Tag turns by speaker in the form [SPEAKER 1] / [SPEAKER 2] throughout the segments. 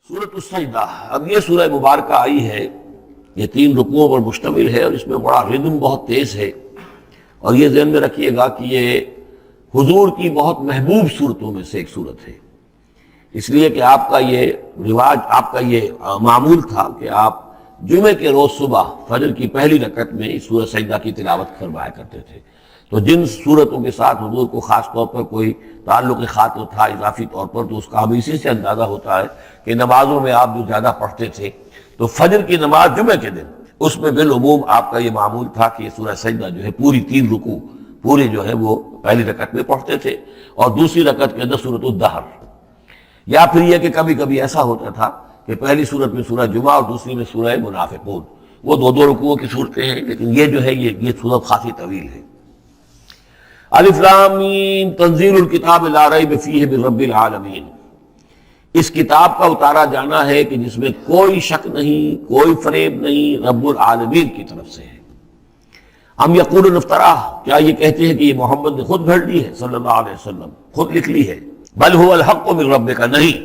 [SPEAKER 1] سورۃ السجدہ، اب یہ سورہ مبارکہ آئی ہے، یہ 3 رکوعوں پر مشتمل ہے اور اس میں بڑا ردم بہت تیز ہے، اور یہ ذہن میں رکھیے گا کہ یہ حضور کی بہت محبوب صورتوں میں سے ایک صورت ہے، اس لیے کہ آپ کا یہ رواج، آپ کا یہ معمول تھا کہ آپ جمعے کے روز صبح فجر کی پہلی رکعت میں اس سورہ سجدہ کی تلاوت فرمایا کرتے تھے۔ تو جن صورتوں کے ساتھ حضور کو خاص طور پر کوئی تعلق خاطر تھا اضافی طور پر، تو اس کا ہمیں اسی سے اندازہ ہوتا ہے کہ نمازوں میں آپ جو زیادہ پڑھتے تھے، تو فجر کی نماز جمعے کے دن اس میں بالعموم آپ کا یہ معمول تھا کہ یہ سورہ سجدہ جو ہے پوری 3 رکوع پورے جو ہے وہ پہلی رکعت میں پڑھتے تھے، اور دوسری رکعت کے اندر سورۃ الدہر، یا پھر یہ کہ کبھی کبھی ایسا ہوتا تھا کہ پہلی سورت میں سورہ جمعہ اور دوسری میں سورہ منافقون، وہ 2 رکوعوں کی صورتیں ہیں، لیکن یہ جو ہے یہ سورت خاصی طویل ہے۔ الف لام میم تنزیل الکتاب لا ریب فیہ من رب العالمین، اس کتاب کا اتارا جانا ہے کہ جس میں کوئی شک نہیں، کوئی فریب نہیں، رب العالمین کی طرف سے ہے۔ ہم یقولون افطرا، کیا یہ کہتے ہیں کہ یہ محمد نے خود گھڑ لی ہے صلی اللہ علیہ وسلم، خود لکھ لی ہے؟ بل هو الحق من ربک، نہیں،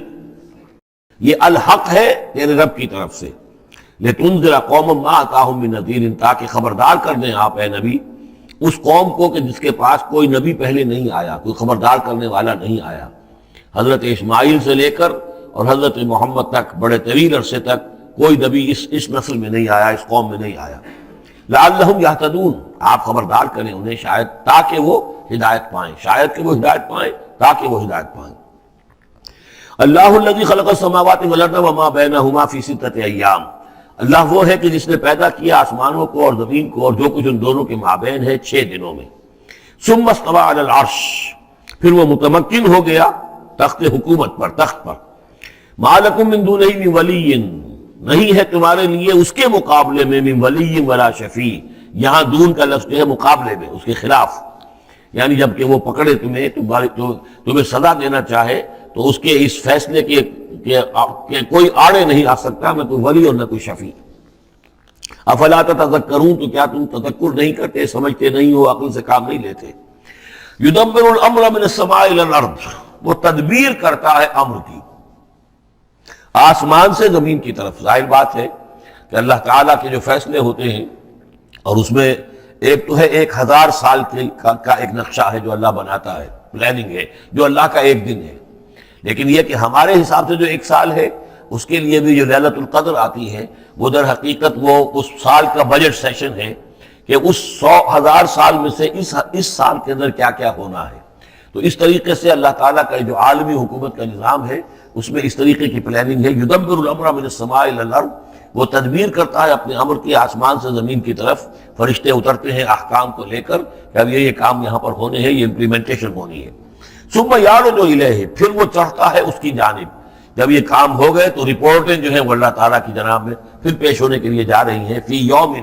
[SPEAKER 1] یہ الحق ہے تیرے رب کی طرف سے، لتنذر قوما ما اتاہم من نذیر، تاکہ خبردار کر دیں آپ اے نبی اس قوم کو کہ جس کے پاس کوئی نبی پہلے نہیں آیا، کوئی خبردار کرنے والا نہیں آیا۔ حضرت اسماعیل سے لے کر اور حضرت محمد تک بڑے طویل عرصے تک کوئی نبی اس نسل میں نہیں آیا، اس قوم میں نہیں آیا۔ لعلہم یہتدون، آپ خبردار کریں انہیں شاید تاکہ وہ ہدایت پائیں، شاید کہ وہ ہدایت پائیں، تاکہ وہ ہدایت پائیں۔ اللہ الذی خلق السماوات والارض وما بینہما فی 6 ایام، اللہ وہ ہے کہ جس نے پیدا کیا آسمانوں کو اور زمین کو اور جو کچھ ان دونوں کے مابین ہے 6 دنوں میں۔ ثم استوى علی العرش، پھر وہ متمکن ہو گیا تخت حکومت پر، تخت پر۔ ما لکم من دونہ من ولی، نہیں ہے تمہارے لیے اس کے مقابلے میں من ولی ولا شفیع، یہاں دون کا لفظ جو ہے مقابلے میں، اس کے خلاف، یعنی جب کہ وہ پکڑے تمہیں، تمہیں سزا دینا چاہے تو اس کے اس فیصلے کے کہ کوئی آڑے نہیں آ سکتا، نہ کوئی ولی اور نہ کوئی شفیع۔ افلا تتذکرون، تو کیا تم تذکر نہیں کرتے، سمجھتے نہیں ہو، عقل سے کام نہیں لیتے۔ یدبر الامر من السماء الى الارض، وہ تدبیر کرتا ہے امر کی آسمان سے زمین کی طرف۔ ظاہر بات ہے کہ اللہ تعالیٰ کے جو فیصلے ہوتے ہیں، اور اس میں ایک تو ہے 1000 سال کا ایک نقشہ ہے جو اللہ بناتا ہے، پلاننگ ہے، جو اللہ کا ایک دن ہے، لیکن یہ کہ ہمارے حساب سے جو 1 سال ہے، اس کے لیے بھی جو لیلۃ القدر آتی ہے، وہ در حقیقت وہ اس سال کا بجٹ سیشن ہے کہ اس 100,000 سال میں سے اس سال کے اندر کیا کیا ہونا ہے۔ تو اس طریقے سے اللہ تعالیٰ کا جو عالمی حکومت کا نظام ہے، اس میں اس طریقے کی پلاننگ ہے۔ یدبر الامر من السماء الى الارض، وہ تدبیر کرتا ہے اپنے امر کی آسمان سے زمین کی طرف، فرشتے اترتے ہیں احکام کو لے کر کہ اب یہ کام یہاں پر ہونے ہیں، یہ امپلیمنٹیشن ہونی ہے۔ ثم یعرج الیہ، پھر وہ چڑھتا ہے اس کی جانب، جب یہ کام ہو گئے تو رپورٹیں جو ہیں وہ اللہ تعالیٰ کی جناب میں پھر پیش ہونے کے لیے جا رہی ہیں۔ فی یوم،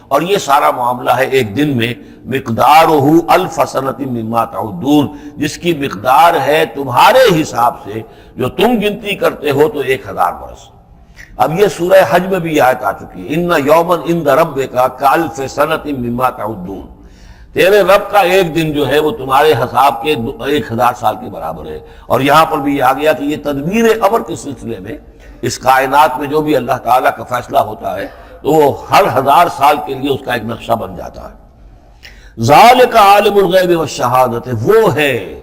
[SPEAKER 1] اور یہ سارا معاملہ ہے ایک دن میں، مقدارہ 1000 سنۃ مما تعدون، جس کی مقدار ہے تمہارے حساب سے جو تم گنتی کرتے ہو تو 1000 برس۔ اب یہ سورہ حج میں بھی یہ آیت آ چکی ہے، ان یوما عند ربک کالف سنۃ مما تعدون، تیرے رب کا ایک دن جو ہے وہ تمہارے حساب کے 1000 سال کے برابر ہے۔ اور یہاں پر بھی یہ آ گیا کہ یہ تدبیر امر کے سلسلے میں اس کائنات میں جو بھی اللہ تعالیٰ کا فیصلہ ہوتا ہے تو وہ ہر 1000 سال کے لیے اس کا ایک نقشہ بن جاتا ہے۔ ذالک عالم الغیب والشہادۃ، وہ ہے،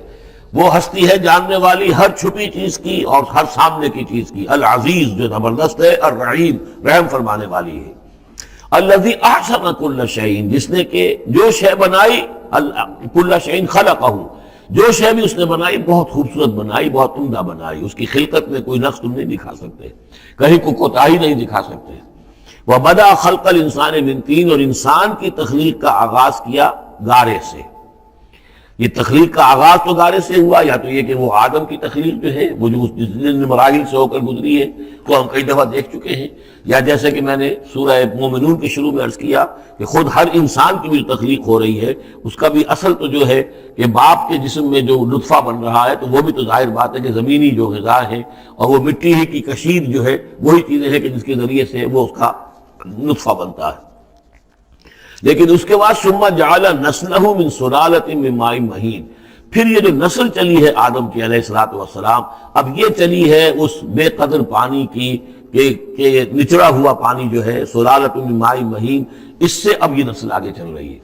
[SPEAKER 1] وہ ہستی ہے جاننے والی ہر چھپی چیز کی اور ہر سامنے کی چیز کی، العزیز جو زبردست ہے، الرحیم رحم فرمانے والی ہے۔ الذی احسن کل شیء، جس نے کہ جو شے بنائی، کل شیء خلقہ، جو شے بھی اس نے بنائی بہت خوبصورت بنائی، بہت عمدہ بنائی، اس کی خلقت میں کوئی نقص تم نہیں دکھا سکتے، کہیں کوئی کوتاہی نہیں دکھا سکتے۔ وَبَدَأَ خَلْقَ الْإِنسَانِ مِنْ طِينٍ، اور انسان کی تخلیق کا آغاز کیا گارے سے۔ یہ تخلیق کا آغاز تو گارے سے ہوا، یا تو یہ کہ وہ آدم کی تخلیق جو ہے وہ جو جن مراحل سے ہو کر گزری ہے وہ ہم کئی دفعہ دیکھ چکے ہیں، یا جیسے کہ میں نے سورہ مومنون کے شروع میں عرض کیا کہ خود ہر انسان کی بھی تخلیق ہو رہی ہے، اس کا بھی اصل تو جو ہے کہ باپ کے جسم میں جو نطفہ بن رہا ہے تو وہ بھی تو ظاہر بات ہے کہ زمینی جو غذا ہے اور وہ مٹی ہی کی کشید جو ہے وہی چیزیں ہیں کہ جس کے ذریعے سے وہ اس کا نطفہ بنتا ہے۔ لیکن اس کے بعد ثم جعل نسلہ من سلالۃ من ماء مہین، پھر یہ جو نسل چلی ہے آدم کی علیہ الصلوۃ والسلام، اب یہ چلی ہے اس بے قدر پانی کی کہ نچڑا ہوا پانی جو ہے سلالۃ من ماء مہین، اس سے اب یہ نسل آگے چل رہی ہے۔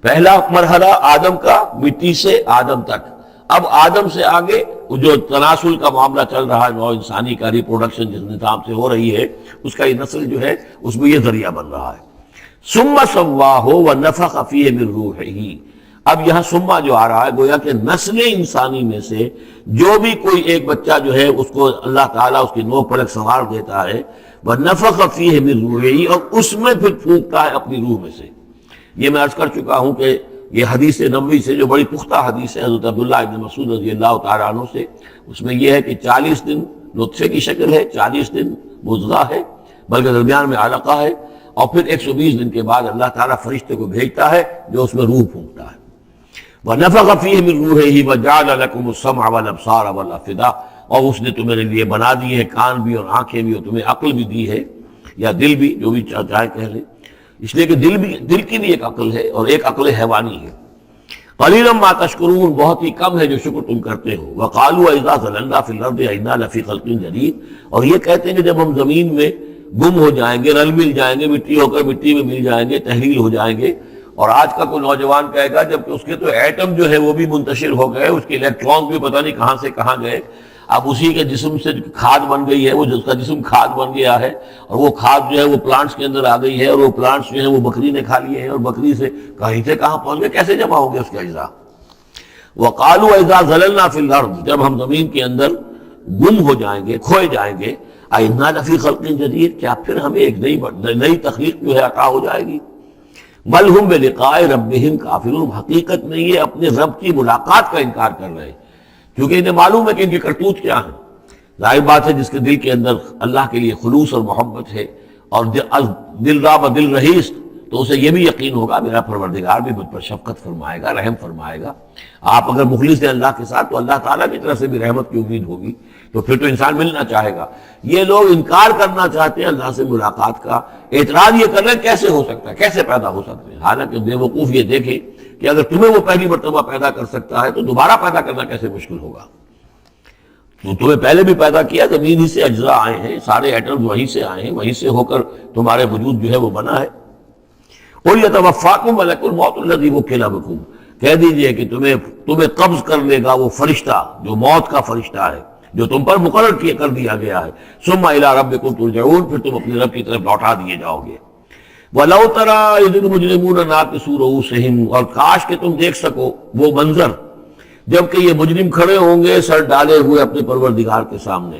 [SPEAKER 1] پہلا مرحلہ آدم کا، مٹی سے آدم تک، اب آدم سے آگے جو تناسل کا معاملہ چل رہا ہے، نوع انسانی کا ریپروڈکشن جس نظام سے ہو رہی ہے، اس کا یہ نسل جو ہے اس میں یہ ذریعہ بن رہا ہے۔ ثم سواہ ونفخ فیہ من روحہ، اب یہاں سما جو آ رہا ہے گویا کہ نسل انسانی میں سے جو بھی کوئی ایک بچہ جو ہے اس کو اللہ تعالیٰ اس کی نوک پلک سنوار دیتا ہے، ونفخ فیہ من روحہ، اور اس میں پھر پھونکتا ہے اپنی روح میں سے۔ یہ میں عرض کر چکا ہوں کہ یہ حدیث نبوی سے جو بڑی پختہ حدیث ہے حضرت عبداللہ ابن مسعود رضی اللہ تعالیٰ عنہ سے، اس میں یہ ہے کہ 40 دن نطفے کی شکل ہے، 40 دن مضغہ ہے، بلکہ درمیان میں علقہ ہے، اور پھر 120 دن کے بعد اللہ تعالیٰ فرشتے کو بھیجتا ہے جو اس میں روح پھونکتا ہے۔ وَنَفَخَ فِيهِ مِن رُوحِهِ وَجَعَلَ لَكُمُ السَّمْعَ وَالْأَبْصَارَ وَالْأَفْئِدَةَ، اور اس نے تمہارے لیے بنا دیے ہیں کان بھی اور آنکھیں بھی، اور تمہیں عقل بھی دی ہے، یا دل بھی، جو بھی چاہے کہہ لیں، اس لیے کہ دل کی بھی ایک عقل ہے اور ایک عقل حیوانی ہے۔ قَلِيلًا مَا تَشْكُرُونَ، بہت ہی کم ہے جو شکر تم کرتے ہو۔ وَقَالُوا إِذَا ضَلَلْنَا فِي الْأَرْضِ أَإِنَّا لَفِي خَلْقٍ جَدِيدٍ، اور یہ کہتے ہیں کہ جب ہم زمین میں گم ہو جائیں گے، رل مل جائیں گے، مٹی ہو کر مٹی میں مل جائیں گے، تحلیل ہو جائیں گے، اور آج کا کوئی نوجوان کہے گا جب کہ اس کے تو ایٹم جو ہے وہ بھی منتشر ہو گئے، اس کے الیکٹرون بھی پتہ نہیں کہاں سے کہاں گئے، اب اسی کے جسم سے کھاد بن گئی ہے، وہ جس کا جسم کھاد بن گیا ہے، اور وہ کھاد جو ہے وہ پلانٹس کے اندر آ گئی ہے، اور وہ پلانٹس جو ہے وہ بکری نے کھا لیے ہیں، اور بکری سے کہیں سے کہاں پہنچ گئے، کیسے جمع ہوں گے اس کے اجزاء۔ وَقَالُوا إِذَا ضَلَلْنَا فِي الْأَرْضِ، جب ہم زمین کے اندر گم ہو جائیں گے، کھوئے جائیں گے، أَإِنَّا لَفِي خَلْقٍ جَدِيدٍ، کیا پھر ہمیں ایک نئی تخلیق جو ہے عطا ہو جائے گی۔ بل ہم بلقاء ربہم کافرون، حقیقت میں یہ اپنے رب کی ملاقات کا انکار کر رہے ہیں، کیونکہ انہیں معلوم ہے کہ ان کی کرتوت کیا ہے۔ ظاہر بات ہے جس کے دل کے اندر اللہ کے لیے خلوص اور محبت ہے، اور دل را بدل رہیس، تو اسے یہ بھی یقین ہوگا میرا پروردگار بھی مجھ پر شفقت فرمائے گا، رحم فرمائے گا۔ آپ اگر مخلص ہیں اللہ کے ساتھ تو اللہ تعالیٰ کی طرف سے بھی رحمت کی امید ہوگی، تو پھر تو انسان ملنا چاہے گا۔ یہ لوگ انکار کرنا چاہتے ہیں اللہ سے ملاقات کا، اعتراض یہ کر رہے ہیں کیسے ہو سکتا ہے، کیسے پیدا ہو سکتے ہیں، حالانکہ بے وقوف یہ دیکھیں کہ اگر تمہیں وہ پہلی مرتبہ پیدا کر سکتا ہے تو دوبارہ پیدا کرنا کیسے مشکل ہوگا۔ تو تمہیں پہلے بھی پیدا کیا، زمین ہی سے اجزاء آئے ہیں، سارے ایٹمز وہیں سے آئے ہیں، وہیں سے ہو کر تمہارے وجود جو ہے وہ بنا ہے۔ قُلْ يَتَوَفَّاكُم مَلَكُ الْمَوْتِ الَّذِي وُكِّلَ بِكُم، کہہ دیجئے کہ تمہیں قبض کر لے گا وہ فرشتہ جو موت کا فرشتہ ہے، جو تم پر مقرر کر دیا گیا ہے۔ ثُمَّ إِلَىٰ رَبِّكُمْ تُرْجَعُونَ، پھر تم اپنے رب کی طرف لوٹا دیے جاؤ گے۔ وَلَوْ تَرَىٰ إِذِ الْمُجْرِمُونَ نَاكِسُو رُءُوسِهِمْ، اور کاش کہ تم دیکھ سکو وہ منظر جبکہ یہ مجرم کھڑے ہوں گے سر ڈالے ہوئے اپنے پروردگار کے سامنے،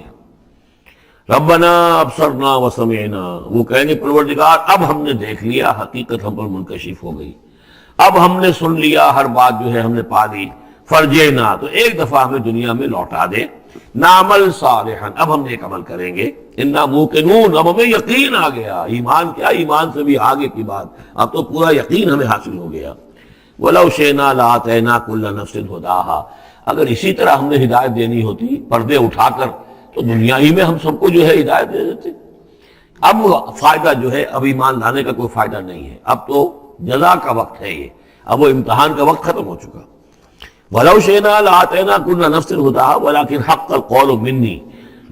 [SPEAKER 1] ربنا ابصرنا وسمعنا، وہ کہیں گے پروردگار اب ہم نے دیکھ لیا، حقیقت ہم پر منکشف ہو گئی، اب ہم نے سن لیا، ہر بات جو ہے ہم نے پا لی، فرجعنا، تو ایک دفعہ ہمیں دنیا میں لوٹا دے، نعمل صالحا، اب ہم نیک عمل کریں گے، انا موقنون، اب ہمیں یقین آ گیا، ایمان کیا، ایمان سے بھی آگے کی بات، اب تو پورا یقین ہمیں حاصل ہو گیا۔ وَلَوْ شِئْنَا لَآتَيْنَا كُلَّ نَفْسٍ هُدَاهَا، اگر اسی طرح ہم نے ہدایت دینی ہوتی پردے اٹھا کر تو دنیا ہی میں ہم سب کو جو ہے ہدایت دے دیتے۔ اب فائدہ جو ہے اب ایمان لانے کا کوئی فائدہ نہیں ہے، اب تو جزا کا وقت ہے، یہ اب وہ امتحان کا وقت ختم ہو چکا۔ وَلَوْ شِئْنَا لَآتَيْنَا كُلَّ نَفْسٍ هُدَاهَا وَلَكِنْ حَقَّ الْقَوْلُ مِنِّي،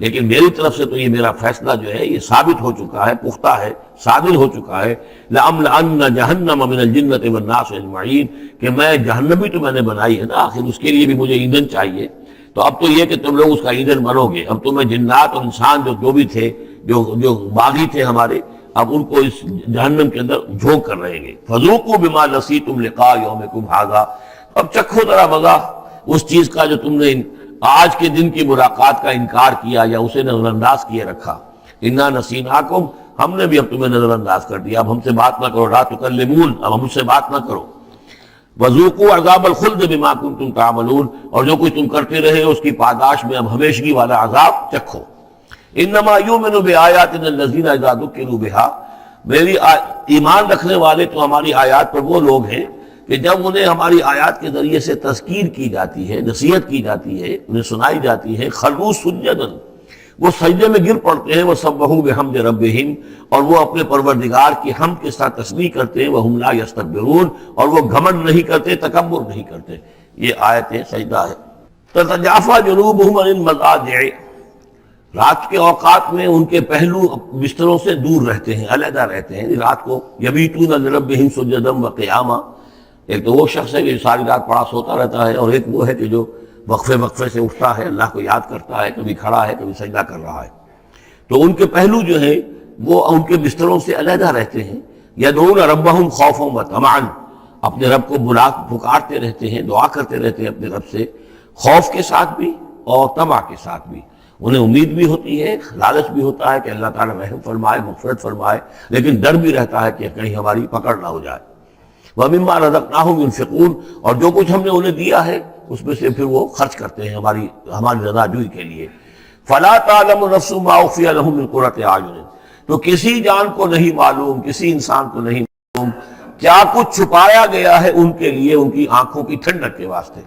[SPEAKER 1] لیکن میری طرف سے تو یہ میرا فیصلہ جو ہے یہ ثابت ہو چکا ہے، پختہ ہے، صادر ہو چکا ہے، لَأَمْلَأَنَّ جَهَنَّمَ مِنَ الْجِنَّةِ وَالنَّاسِ أَجْمَعِينَ، کہ میں جہنم بھی تو میں نے بنائی ہے نا، آخر اس کے لیے بھی مجھے ایندھن چاہیے، تو اب تو یہ کہ تم لوگ اس کا ایندھن بنو گے، اب تمہیں جنات اور انسان جو بھی تھے، جو باغی تھے ہمارے، اب ان کو اس جہنم کے اندر جھونک کر رہیں گے۔ فَذُوقُوا بِمَا نَسِيتُمْ لِقَاءَ يَوْمِكُمْ هَٰذَا، اب چکھو ذرا مزہ اس چیز کا جو تم نے آج کے دن کی ملاقات کا انکار کیا یا اسے نظر انداز کیے رکھا۔ انا نسیناکم، ہم نے بھی اب تمہیں نظر انداز کر دیا، اب ہم سے بات نہ کرو، لا تکلمون، اب ہم سے بات نہ کرو۔ وذوقوا عذاب الخلد بما کنتم تعملون، اور جو کچھ تم کرتے رہے اس کی پاداش میں اب ہمیشگی والا عذاب چکھو۔ انما یؤمن بآیاتنا الذین اذا ذکروا بها، میری ایمان رکھنے والے تو ہماری آیات پر وہ لوگ ہیں کہ جب انہیں ہماری آیات کے ذریعے سے تذکیر کی جاتی ہے، نصیحت کی جاتی ہے، انہیں سنائی جاتی ہے، خروا سجدا، وہ سجدے میں گر پڑتے ہیں، وسبحوا بحمد ربہم، اور وہ اپنے پروردگار کی حمد کے ساتھ تسبیح کرتے ہیں، وہم لا یستکبرون، اور وہ گھمنڈ نہیں کرتے، تکبر نہیں کرتے۔ یہ آیت سجدہ ہے۔ تتجافی جنوبہم عن المضاجع، رات کے اوقات میں ان کے پہلو بستروں سے دور رہتے ہیں، علیحدہ رہتے ہیں رات کو۔ یبیتون لربہم سجدا وقیاما، ایک تو وہ شخص ہے کہ ساری رات پڑا سوتا رہتا ہے، اور ایک وہ ہے کہ جو وقفے وقفے سے اٹھتا ہے، اللہ کو یاد کرتا ہے، کبھی کھڑا ہے کبھی سجدہ کر رہا ہے۔ تو ان کے پہلو جو ہیں وہ ان کے بستروں سے علیحدہ رہتے ہیں۔ یدعون ربہم خوفا وطمعا، اپنے رب کو پکارتے رہتے ہیں، دعا کرتے رہتے ہیں اپنے رب سے، خوف کے ساتھ بھی اور طمع کے ساتھ بھی۔ انہیں امید بھی ہوتی ہے، لالچ بھی ہوتا ہے کہ اللہ تعالیٰ رحم فرمائے، مغفرت فرمائے، لیکن ڈر بھی رہتا ہے کہ کہیں ہماری پکڑ نہ ہو جائے۔ وَمِمَّا رَزَقْنَاهُمْ يُنْفِقُونَ، اور جو کچھ ہم نے انہیں دیا ہے اس میں سے پھر وہ خرچ کرتے ہیں ہماری رضا جوئی کے لیے۔ فَلَا تَعْلَمُ نَفْسٌ مَّا أُخْفِيَ لَهُم مِّن قُرَّةِ أَعْيُنٍ، تو کسی جان کو نہیں معلوم، کسی انسان کو نہیں معلوم کیا کچھ چھپایا گیا ہے ان کے لیے ان کی آنکھوں کی ٹھنڈک کے واسطے۔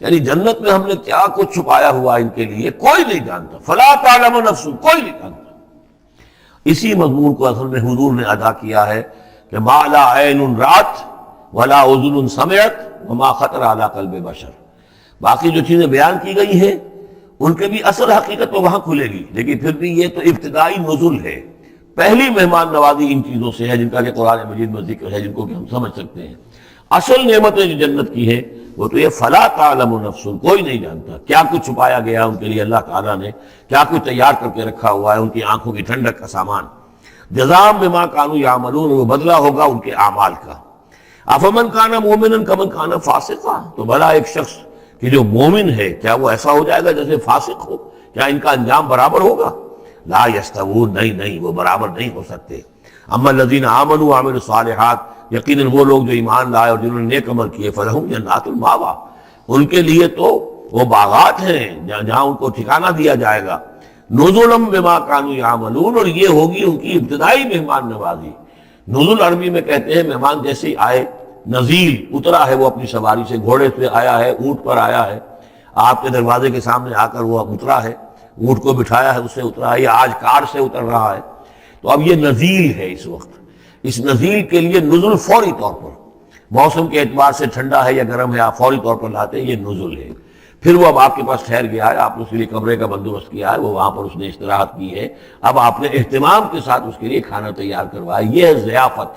[SPEAKER 1] یعنی جنت میں ہم نے کیا کچھ چھپایا ہوا ان کے لیے کوئی نہیں جانتا۔ فَلَا تَعْلَمُ نَفْسٌ، کوئی نہیں جانتا۔ اسی مضمون کو اصل میں حضور نے ادا کیا ہے کہ مَا لَا عَيْنٌ رَأَتْ وَلَا أُذُنٌ سَمِعَتْ وَمَا خَطَرَ عَلَىٰ قَلْبِ بَشَرٍ، باقی جو چیزیں بیان کی گئی ہیں ان کے بھی اصل حقیقت تو وہاں کھلے گی، لیکن پھر بھی یہ تو ابتدائی نزول ہے، پہلی مہمان نوازی ان چیزوں سے ہے جن کا کہ قرآن مجید میں ذکر ہے، جن کو کہ ہم سمجھ سکتے ہیں۔ اصل نعمتیں جو جنت کی ہے وہ تو یہ فلا تعلم نفس، کوئی نہیں جانتا کیا کچھ چھپایا گیا ان کے لیے اللہ تعالیٰ نے، کیا کچھ تیار کر کے رکھا ہوا ہے ان کی آنکھوں کی ٹھنڈک کا سامان۔ جزاء بما كانوا يعملون، وہ بدلہ ہوگا ان کے اعمال کا۔ افمن کان مومنا کمن کان فاسقا، تو بھلا ایک شخص کہ جو مومن ہے کیا وہ ایسا ہو جائے گا جیسے فاسق ہو؟ کیا ان کا انجام برابر ہوگا؟ لا یستوون، نہیں وہ برابر نہیں ہو سکتے۔ اما الذین آمنوا وعملوا الصالحات، یقیناً وہ لوگ جو ایمان لائے اور جنہوں نے نیک عمل کیے، فلہم جنات المأویٰ، ان کے لیے تو وہ باغات ہیں جہاں ان کو ٹھکانہ دیا جائے گا۔ نزلا بما كانوا يعملون، اور یہ ہوگی ان کی ابتدائی مہمان نوازی۔ نزول عربی میں کہتے ہیں مہمان جیسے آئے، نزیل اترا ہے وہ اپنی سواری سے، گھوڑے پہ آیا ہے، اونٹ پر آیا ہے، آپ کے دروازے کے سامنے آ کر وہ اترا ہے، اونٹ کو بٹھایا ہے، اس سے اترا ہے، یا آج کار سے اتر رہا ہے، تو اب یہ نزیل ہے اس وقت۔ اس نزیل کے لیے نزول فوری طور پر، موسم کے اعتبار سے ٹھنڈا ہے یا گرم ہے، آپ فوری طور پر لاتے ہیں، یہ نزول ہے۔ پھر وہ اب آپ کے پاس ٹھہر گیا ہے، آپ نے اس کے لیے کمرے کا بندوبست کیا ہے، وہ وہاں پر اس نے استراحت کی ہے، اب آپ نے اہتمام کے ساتھ اس کے لیے کھانا تیار کروایا، یہ ہے ضیافت،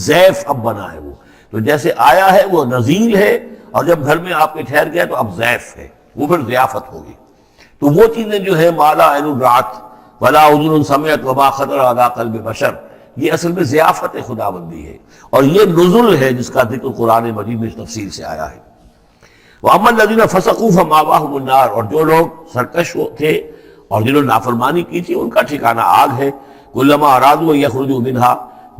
[SPEAKER 1] ضیف اب بنا ہے وہ۔ تو جیسے آیا ہے وہ نزیل ہے، اور جب گھر میں آپ کے ٹھہر گیا تو اب ضیف ہے، وہ پھر ضیافت ہوگی۔ تو وہ چیزیں جو ہے ما لا عین رأت ولا اذن سمعت وما خطر علی قلب بشر، یہ اصل میں ضیافت خداوندی ہے، اور یہ نزل ہے جس کا ذکر قرآن مجید میں اس تفصیل سے آیا ہے۔ وَأَمَّا الَّذِينَ فَسَقُوا فَمَأْوَاهُمُ النَّارُ، اور جو لوگ سرکش تھے اور جنہوں نے نافرمانی کی تھی ان کا ٹھکانہ آگ ہے۔ كُلَّمَا أَرَادُوا أَن يَخْرُجُوا مِنْهَا،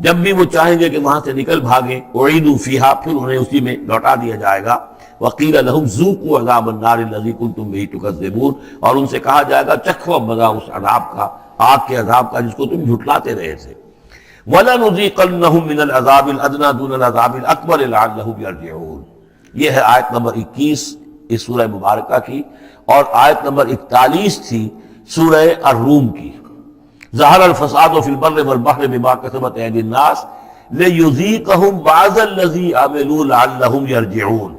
[SPEAKER 1] جب بھی وہ چاہیں گے کہ وہاں سے نکل بھاگیں، اُعِیدُوا فِيهَا، پھر انہیں اسی میں لوٹا دیا جائے گا۔ وَقِيلَ لَهُمْ ذُوقُوا عَذَابَ النَّارِ الَّذِي كُنتُم بِهِ تُكَذِّبُونَ، اور ان سے کہا جائے گا چکھو اب مزہ اس عذاب کا، آگ کے عذاب کا جس کو تم جھٹلاتے رہے تھے۔ وَلَنُذِيقَنَّهُم مِّنَ الْعَذَابِ الْأَدْنَىٰ دُونَ الْعَذَابِ الْأَكْبَرِ لَعَلَّهُمْ يَرْجِعُونَ۔ یہ ہے آیت نمبر 21 اس سورہ مبارکہ کی، اور آیت نمبر 41 تھی سورہ الروم کی۔ ظہر الفساد فی البر والبحر بما کسبت ایدی الناس لیذیقہم بعض الذی عملوا لعلہم یرجعون،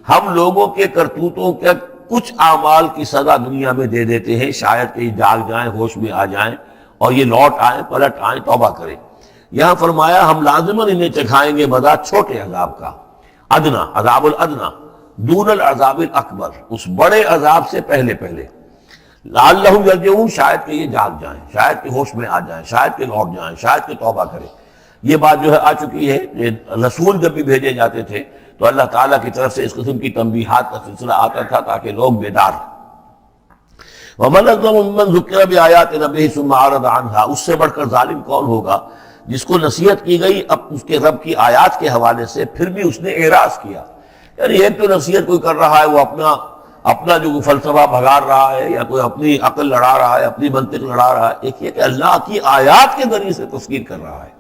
[SPEAKER 1] ہم لوگوں کے کرتوتوں کے کچھ اعمال کی سزا دنیا میں دے دیتے ہیں، شاید کہ یہ جاگ جائیں، ہوش میں آ جائیں اور یہ لوٹ آئیں، پلٹ آئیں، توبہ کریں۔ یہاں فرمایا ہم لازماً انہیں چکھائیں گے مزہ چھوٹے عذاب کا، ادنا، عذاب الادنا، دون العذاب الاکبر، اس بڑے عذاب سے پہلے لعلہم یرجعون، شاید کہ یہ جاگ جائیں، شاید کہ ہوش میں آ جائیں، شاید کہ لوٹ جائیں، شاید کہ توبہ کریں۔ یہ بات جو ہے آ چکی ہے، رسول جب بھی بھیجے جاتے تھے تو اللہ تعالیٰ کی طرف سے اس قسم کی تنبیہات کا سلسلہ آتا تھا تاکہ لوگ بیدار ہیں۔ وَمَنْ أَظْلَمُ مِمَّنْ ذُكِّرَ بِآيَاتِ رَبِّهِ ثُمَّ أَعْرَضَ عَنْهَا، اس سے بڑھ کر ظالم کون ہوگا جس کو نصیحت کی گئی اب اس کے رب کی آیات کے حوالے سے پھر بھی اس نے اعراض کیا۔ یعنی ایک تو نصیحت کوئی کر رہا ہے، وہ اپنا جو فلسفہ بھگار رہا ہے یا کوئی اپنی عقل لڑا رہا ہے، اپنی منطق لڑا رہا ہے، ایک یہ کہ اللہ کی آیات کے ذریعے سے تذکیر کر رہا ہے،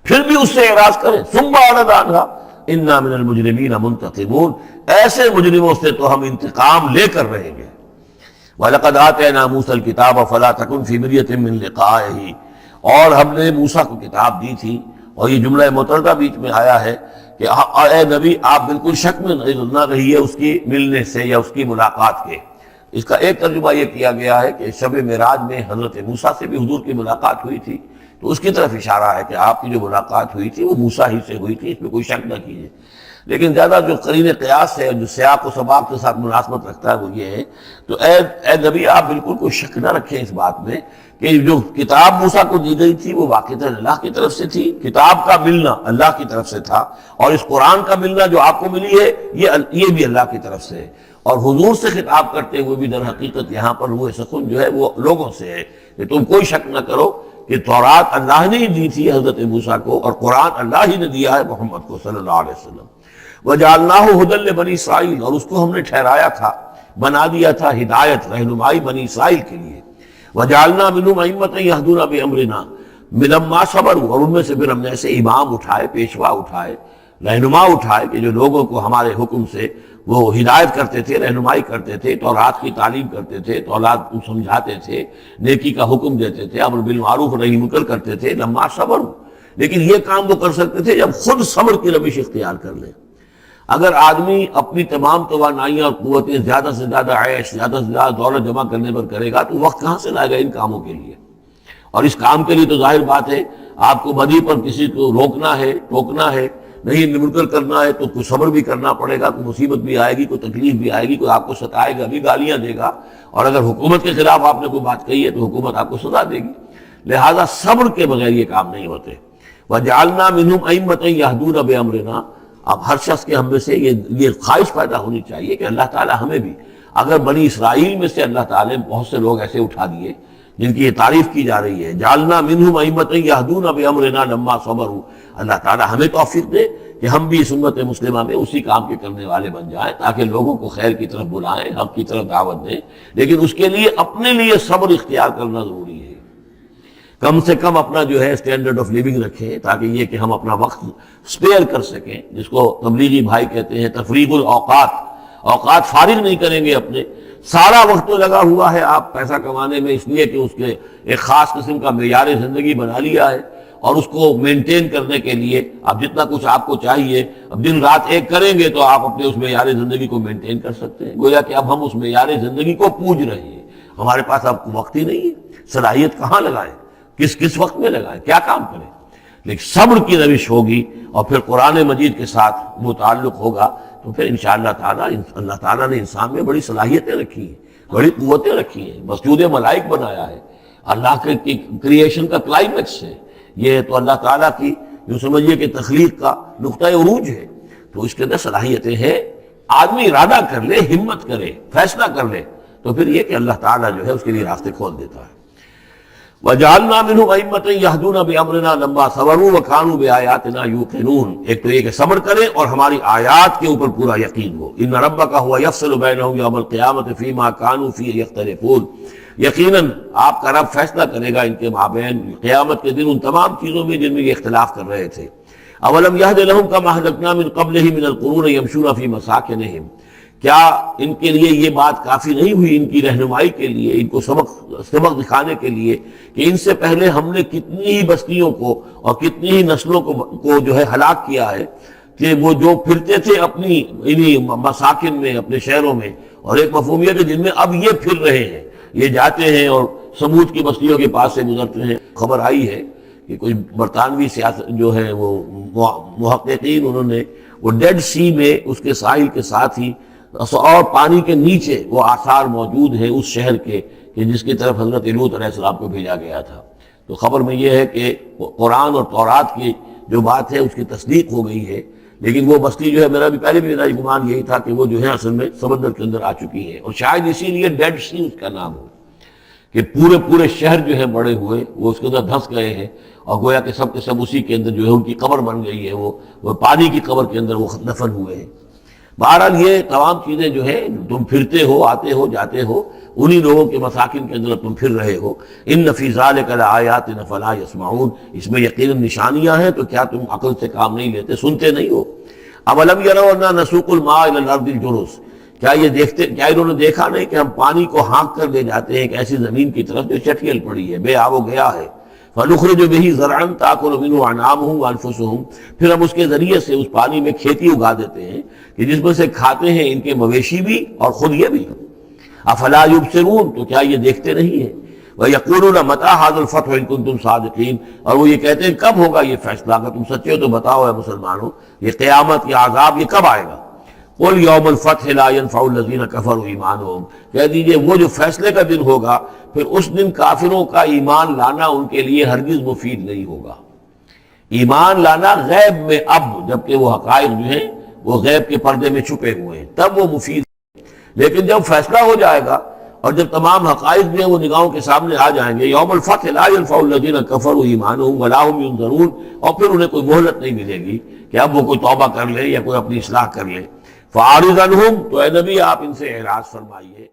[SPEAKER 1] پھر بھی اس سے اعراض کریں۔ ثم اعرض عنها انا من المجرمین منتقمون، ایسے مجرموں سے تو ہم انتقام لے کر رہیں گے۔ وَلَقَدْ آتَيْنَا مُوسَى الْكِتَابَ فَلَا تَكُنْ فِي مِرْيَةٍ مِّن لِقَائِهِ، اور ہم نے موسیٰ کو کتاب دی تھی، اور یہ جملہ متردہ بیچ میں آیا ہے کہ اے نبی آپ بالکل شک میں نہ رہیے اس کی ملنے سے یا اس کی ملاقات کے۔ اس کا ایک ترجمہ یہ کیا گیا ہے کہ شب معراج میں حضرت موسیٰ سے بھی حضور کی ملاقات ہوئی تھی، تو اس کی طرف اشارہ ہے کہ آپ کی جو ملاقات ہوئی تھی وہ موسیٰ ہی سے ہوئی تھی، اس میں کوئی شک نہ کیجیے۔ لیکن زیادہ جو قرین قیاس ہے، جو سیاق و سباق کے ساتھ مناسبت رکھتا ہے، وہ یہ ہے تو اے نبی آپ بالکل کوئی شک نہ رکھیں اس بات میں کہ جو کتاب موسیٰ کو دی گئی تھی وہ واقعتاً اللہ کی طرف سے تھی، کتاب کا ملنا اللہ کی طرف سے تھا، اور اس قرآن کا ملنا جو آپ کو ملی ہے یہ بھی اللہ کی طرف سے ہے۔ اور حضور سے خطاب کرتے ہوئے بھی در حقیقت یہاں پر روح سخن جو ہے وہ لوگوں سے ہے کہ تم کوئی شک نہ کرو کہ تورات اللہ نے ہی دی تھی حضرت موسیٰ کو، اور قرآن اللہ ہی نے دیا ہے محمد کو صلی اللہ علیہ وسلم۔ وَجَعَلْنَاهُ هُدًى لِبَنِي اسرائیل، اور اس کو ہم نے ٹھہرایا تھا، بنا دیا تھا ہدایت، رہنمائی بنی اسرائیل کے لیے۔ وَجَعَلْنَا مِنْهُمْ أَئِمَّةً يَهْدُونَ بِأَمْرِنَا لَمَّا صَبَرُوا، اور ان میں سے پھر ہم نے ایسے امام اٹھائے، پیشوا اٹھائے، رہنما اٹھائے کہ جو لوگوں کو ہمارے حکم سے وہ ہدایت کرتے تھے، رہنمائی کرتے تھے، تورات کی تعلیم کرتے تھے، تورات کو سمجھاتے تھے، نیکی کا حکم دیتے تھے، امر بالمعروف نہی منکر کرتے تھے، لما صبر۔ لیکن یہ کام وہ کر سکتے تھے جب خود صبر کی روش اختیار کر لیں۔ اگر آدمی اپنی تمام توانائیاں اور قوتیں زیادہ سے زیادہ عیش، زیادہ سے زیادہ دولت جمع کرنے پر کرے گا تو وقت کہاں سے لائے گا ان کاموں کے لیے؟ اور اس کام کے لیے تو ظاہر بات ہے آپ کو بدی پر کسی کو روکنا ہے، ٹوکنا ہے، نہیں منکر کرنا ہے تو کچھ صبر بھی کرنا پڑے گا، کوئی مصیبت بھی آئے گی، کوئی تکلیف بھی آئے گی، کوئی آپ کو ستائے گا بھی، گالیاں دے گا، اور اگر حکومت کے خلاف آپ نے کوئی بات کہی ہے تو حکومت آپ کو سزا دے گی۔ لہذا صبر کے بغیر یہ کام نہیں ہوتے۔ وَجَعَلْنَا مِنْهُمْ أَئِمَّةً يَهْدُونَ بِأَمْرِنَا، اب ہر شخص کے ہم میں سے یہ خواہش پیدا ہونی چاہیے کہ اللہ تعالیٰ ہمیں بھی، اگر بنی اسرائیل میں سے اللہ تعالیٰ نے بہت سے لوگ ایسے اٹھا دیے جن کی یہ تعریف کی جا رہی ہے، جعلنا منہم ائمۃ یہدون بامرنا لما صبروا، اللہ تعالیٰ ہمیں توفیق دے کہ ہم بھی اس امت مسلمہ میں اسی کام کے کرنے والے بن جائیں، تاکہ لوگوں کو خیر کی طرف بلائیں، حق کی طرف دعوت دیں، لیکن اس کے لیے اپنے لیے صبر اختیار کرنا ضروری ہے۔ کم سے کم اپنا جو ہے اسٹینڈرڈ آف لیونگ رکھیں، تاکہ یہ کہ ہم اپنا وقت سپیئر کر سکیں، جس کو تبلیغی بھائی کہتے ہیں تفریغ الاوقات، اوقات فارغ نہیں کریں گے اپنے، سارا وقت تو لگا ہوا ہے آپ پیسہ کمانے میں، اس لیے کہ اس کے ایک خاص قسم کا معیار زندگی بنا لیا ہے، اور اس کو مینٹین کرنے کے لیے اب جتنا کچھ آپ کو چاہیے اب دن رات ایک کریں گے تو آپ اپنے اس معیار زندگی کو مینٹین کر سکتے ہیں۔ گویا کہ اب ہم اس معیار زندگی کو پوج رہے ہیں، ہمارے پاس اب وقت ہی نہیں ہے، صلاحیت کہاں لگائیں، کس وقت میں لگائیں، کیا کام کریں۔ لیکن صبر کی روش ہوگی اور پھر قرآن مجید کے ساتھ وہ تعلق ہوگا تو پھر انشاءاللہ تعالیٰ اللہ تعالیٰ نے انسان میں بڑی صلاحیتیں رکھی ہیں، بڑی قوتیں رکھی ہیں، مسجود ملائک بنایا ہے، اللہ کے کریشن کا کلائمیکس ہے یہ، تو اللہ تعالیٰ کی جو سمجھیے کہ تخلیق کا نقطہ عروج ہے، تو اس کے اندر صلاحیتیں ہیں۔ آدمی ارادہ کر لے، ہمت کرے، فیصلہ کر لے تو پھر یہ کہ اللہ تعالیٰ جو ہے اس کے لیے راستے کھول دیتا ہے۔ وَجَعَلْنَا مِنْهُمْ أَئِمَّةً يَهْدُونَ بِأَمْرِنَا لَمَّا صَبَرُوا وَكَانُوا بِآيَاتِنَا يُوقِنُونَ، ایک تو یہ کہ صبر کریں اور ہماری آیات کے اوپر پورا یقین ہو۔ إِنَّ رَبَّكَ هُوَ يَفْصِلُ بَيْنَهُمْ يَوْمَ الْقِيَامَةِ فِيمَا كَانُوا فِيهِ يَخْتَلِفُونَ، یقیناً آپ کا رب فیصلہ کرے گا ان کے مابین قیامت کے دن ان تمام چیزوں میں جن میں یہ اختلاف کر رہے تھے۔ أَوَلَمْ يَهْدِ لَهُمْ كَمَا أَهْلَكْنَا مِنْ قَبْلِهِمْ مِنَ الْقُرُونِ يَمْشُونَ فِي مَسَاكِنِهِمْ، کیا ان کے لیے یہ بات کافی نہیں ہوئی ان کی رہنمائی کے لیے، ان کو سبق دکھانے کے لیے کہ ان سے پہلے ہم نے کتنی ہی بستیوں کو اور کتنی ہی نسلوں کو جو ہے ہلاک کیا ہے، کہ وہ جو پھرتے تھے اپنی انہی مساکن میں، اپنے شہروں میں، اور ایک مفہوم یہ کہ جن میں اب یہ پھر رہے ہیں، یہ جاتے ہیں اور سمود کی بستیوں کے پاس سے گزرتے ہیں۔ خبر آئی ہے کہ کوئی برطانوی سیاست جو ہے وہ محققین، انہوں نے وہ ڈیڈ سی میں اس کے ساحل کے ساتھ ہی اور پانی کے نیچے وہ آثار موجود ہیں اس شہر کے کہ جس کی طرف حضرت لوط علیہ السلام کو بھیجا گیا تھا۔ تو خبر میں یہ ہے کہ قرآن اور تورات کی جو بات ہے اس کی تصدیق ہو گئی ہے، لیکن وہ بستی جو ہے میرا میرا گمان یہی تھا کہ وہ جو ہے اصل میں سمندر کے اندر آ چکی ہے، اور شاید اسی لیے ڈیڈ سی اس کا نام ہو کہ پورے شہر جو ہے بڑے ہوئے وہ اس کے اندر دھنس گئے ہیں، اور گویا کہ سب کے سب اسی کے اندر جو ہے ان کی قبر بن گئی ہے، وہ پانی کی قبر کے اندر وہ دفن ہوئے ہیں۔ بہرحال یہ تمام چیزیں جو ہے تم پھرتے ہو، آتے ہو، جاتے ہو، انہی لوگوں کے مساکن کے اندر تم پھر رہے ہو۔ ان فی ذلک لآیات فلا یسمعون، اس میں یقیناً نشانیاں ہیں تو کیا تم عقل سے کام نہیں لیتے، سنتے نہیں ہو۔ اولم یروا انا نسوق الماء الی الارض الجرز، کیا انہوں نے دیکھا نہیں کہ ہم پانی کو ہانک کر لے جاتے ہیں ایک ایسی زمین کی طرف جو چٹیل پڑی ہے، بے آب و گیا ہے۔ فنخرج به زرعا تاکل منه انعامهم وانفسهم، پھر ہم اس کے ذریعے سے اس پانی میں کھیتی اگا دیتے ہیں کہ جس میں سے کھاتے ہیں ان کے مویشی بھی اور خود یہ بھی۔ افلا یبصرون، تو کیا یہ دیکھتے نہیں ہیں؟ وَيَقُولُونَ مَتَىٰ هَٰذَا الْفَتْحُ إِن كُنتُمْ صَادِقِينَ، اور وہ یہ کہتے ہیں کب ہوگا یہ فیصلہ، اگر تم سچے ہو تو بتاؤ اے مسلمانوں، یہ قیامت یا عذاب یہ کب آئے گا؟ قُلْ يَوْمُ الْفَتْحِ لَا يَنفَعُ الَّذِينَ كَفَرُوا إِيمَانُهُمْ، کہہ دیجئے وہ جو فیصلے کا دن ہوگا پھر اس دن کافروں کا ایمان لانا ان کے لیے ہرگز مفید نہیں ہوگا۔ ایمان لانا غیب میں، اب جبکہ وہ حقائق جو ہیں وہ غیب کے پردے میں چھپے ہوئے ہیں تب وہ مفید ہے، لیکن جب فیصلہ ہو جائے گا اور جب تمام حقائق جو ہیں وہ نگاہوں کے سامنے آ جائیں گے، یوم الفتح لا ينفع الذین کفروا ایمانہم ولا هم ينظرون، اور پھر انہیں کوئی مہلت نہیں ملے گی کہ اب وہ کوئی توبہ کر لے یا کوئی اپنی اصلاح کر لے۔ فاعرض عنہم، تو اے نبی آپ ان سے اعراض فرمائیے۔